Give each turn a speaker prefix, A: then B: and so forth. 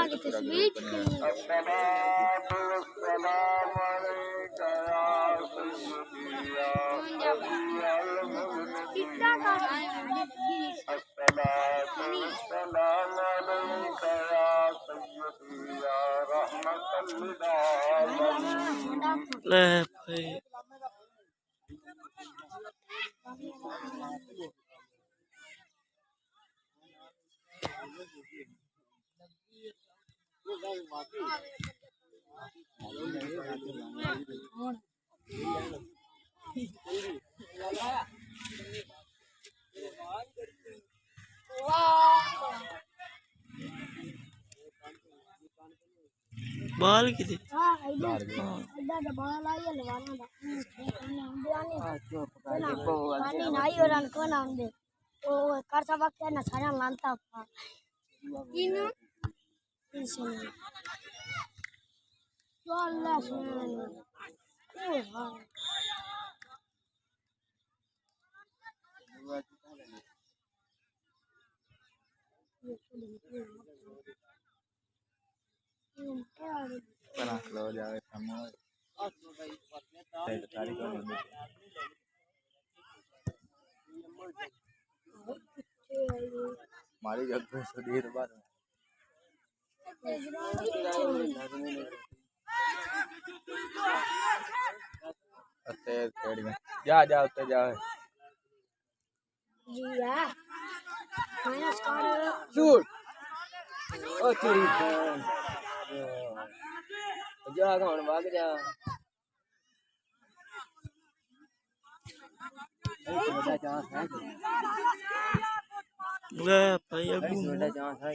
A: की तस्वीर बाल किसी
B: मारी जब सुधीर बार जा जा उत्ते जा
A: जी यार माइनस कर
B: शूट ओ तेरी जा कौन भाग जा बड़ा चांस है
C: ले भाई अब
B: बड़ा चांस है